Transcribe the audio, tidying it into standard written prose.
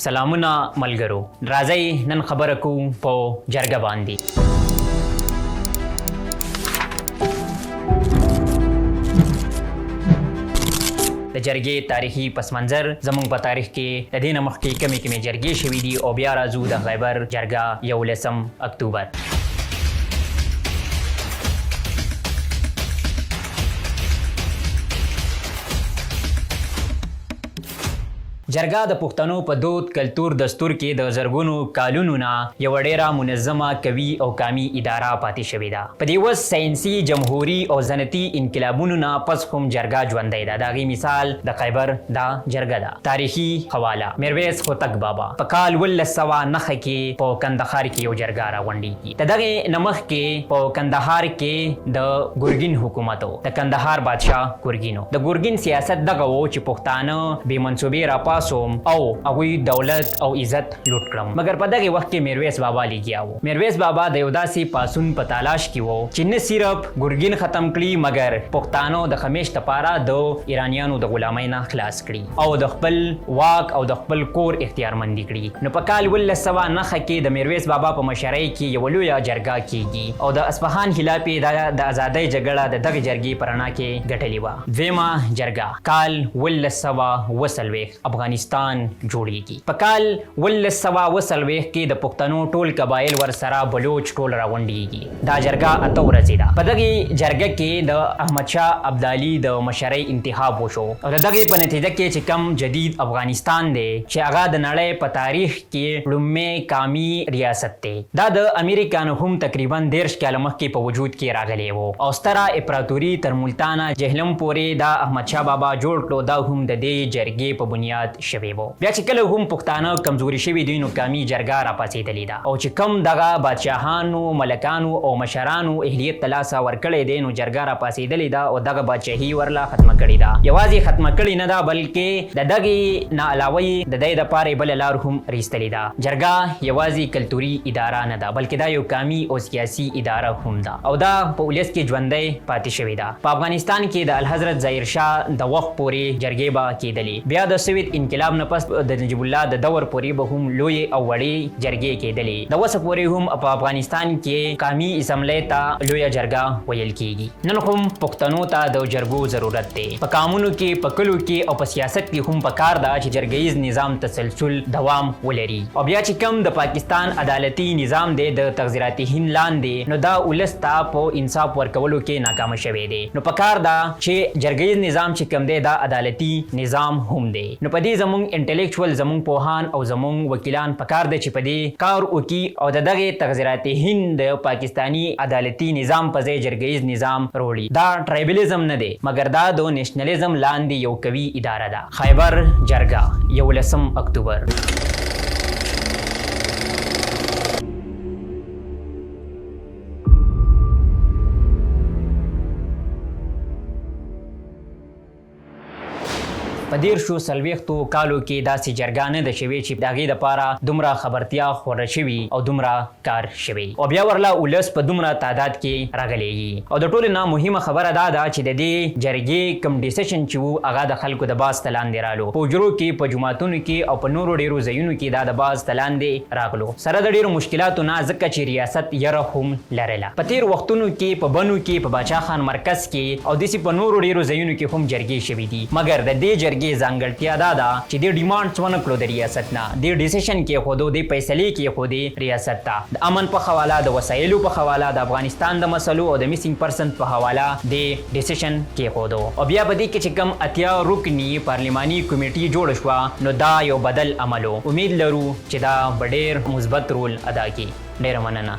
سلامونه ملګرو، راځئ نن خبره کوو په جرګه باندې. د جرګې تاریخي پس منظر زموږ په تاریخ کې د دې نه مخکې کمې جرګې شوي دي او بیا راځو د خیبر جرګه 11 اکتوبر. جرګه د پښتنو په دود، کلتور، دستور کې د زرګونو کالونو نه یو ډیره منظمه، قوي او کامي اداره پاتې شوې ده. په دې وس ساینسي، جمهوري او صنعتي انقلابونو نه پس هم جرګه ژوندۍ ده. د هغې مثال د خیبر دا جرګه ده. تاریخي حواله: میرویس هوتک بابا په کال 1909 کې په کندهار کې یو جرګه راغونډېږي. د دغې نه مخکې په کندهار کې د ګورګین حکومت و، د کندهار بادشاه ګورګین. د ګورګین سیاست دغه و چې پښتانه بې منصوبې راپاسوم او هغوی دولت او عزت لوټ کړم. مګر په دغه وخت کې میرویس بابا لګیا و. میرویس بابا د یو داسې پاسون په تلاش کې و چې نه صرف ګورګین ختم کړي مګر پښتانو د خمیشت لپاره د ایرانیانو د غلامۍ نه خلاص کړي او د خپل واک او د خپل کور اختیارمندي کړي. نو په کال 1909 کې د میرویس بابا په مشرۍ کې یو لویه جرګه کیږي او د اصفهان خلاف د ازادۍ جګړه د دغه جرګې په رڼا کې ګټلې وه. دویمه جرګه کال 1920 افغانستان جوړیږي. په کال 1920 کې د پښتنو ټول قبایل ورسره بلوچ ټول راغونډېږي. دا جرګه 8 ورځې ده. په دغې جرګه کې د احمدشاه ابدالي د مشرۍ انتخاب وشو او د دغې په نتیجه کې چې کم جدید افغانستان دی چې هغه د نړۍ په تاریخ کې لومړی قامي ریاست دی. دا د امریکا نه هم تقریبا 13 کاله مخکې په وجود کې راغلی و او ستره امپراتوري تر ملتانه جهلم پورې د احمدشاه بابا جوړ کړو. دا هم د دې جرګې په بنیاد شوی وو. بیا چې کله هم پښتانه کمزوري شوي دي نو قامي جرګه راپاڅېدلې ده او چې کم دغه بادشاهانو، ملکانو او مشرانو اهلیت ته لاسه ورکړی دی نو جرګه راپاڅېدلې ده او دغه بادشاهي ورله ختمه کړې ده. یوازې ختمه کړې نه ده بلکې د دغې نه علاوه د دې دپاره بله لار هم رایستلې ده. جرګه یوازې کلتوري اداره نه ده بلکې دا یو قامي او سیاسي اداره هم ده او دا په ولس کې ژوندۍ پاتې شوې ده. په افغانستان کې د الحضرت ظاهر شاه د وخت پورې جرګې به کېدلې. بیا د سویت انقلاب نه پس د نجیب الله د دور پورې به هم لوی او وړې جرګې کېدلې. د وسه پورې هم په افغانستان کې قامي اسمبلۍ ته لویه جرګه ویل کېږي. نن هم پښتنو ته د جرګو ضرورت دی. په قانونو کې، په کلو کې او په سیاست کې هم پکار ده چې جرګیز نظام تسلسل دوام ولري. او بیا چې کم د پاکستان عدالتي نظام دی د تغذیراتي هند لاندې نو دا ولس ته په انصاف ورکولو کې ناکامه شوی دی. نو پکار ده چې جرګیز نظام چې کم دی دا عدالتي نظام هم دی. نو په دې زموږ انټلیکچوال، زموږ پوهان او زموږ وکیلان پکار دی چې په دې کار وکړي او د دغې تغذیراتي هند د پاکستاني عدالتي نظام په ځای جرګیز نظام راوړي. دا ټرایبلیزم نه دی مګر دا د نیشنلیزم لاندې یو قوي اداره ده. خیبر جرګه 11 اکتوبر. په 1340 کالو کې داسې جرګه نه ده شوې چې د هغې دپاره دومره خبرتیا خوره شوي او دومره کار شوی او بیا ورله ولس په دومره تعداد کې راغلیږي. او د ټولو نه مهمه خبره دا ده چې د دې جرګې کم ډیسیشن چې وو هغه د خلکو د باز ته لاندې رالو. په حجرو کې، په جوماتونو کې او په نورو ډېرو ځایونو کې دا د باز ته لاندې راغلو سره د ډېرو مشکلاتو نه، ځکه چې ریاست یره هم لرله. په تېر وختونو کې په بنو کې، په باچا خان مرکز کې او داسې په نورو ډېرو ځایونو کې هم جرګې شوي دي. مګر د دې جرګې ځانګړتیا دا ده چې د ډیمانډز ونه کړو د ریاست نه، د ډیسیشن کې خودو، د فیصلې کې خودي ریاست ته د امن په حواله، د وسایلو په حواله، د افغانستان د مسلو او د میسنګ پرسن په حواله د ډیسیشن کې خودو. او بیا په دې کې چې کم 80 رکنی پارلماني کمیټې جوړ شوه نو دا یو بدل عملو. امید لرو چې دا ډېر مثبت رول ادا کړي. ډېره مننه.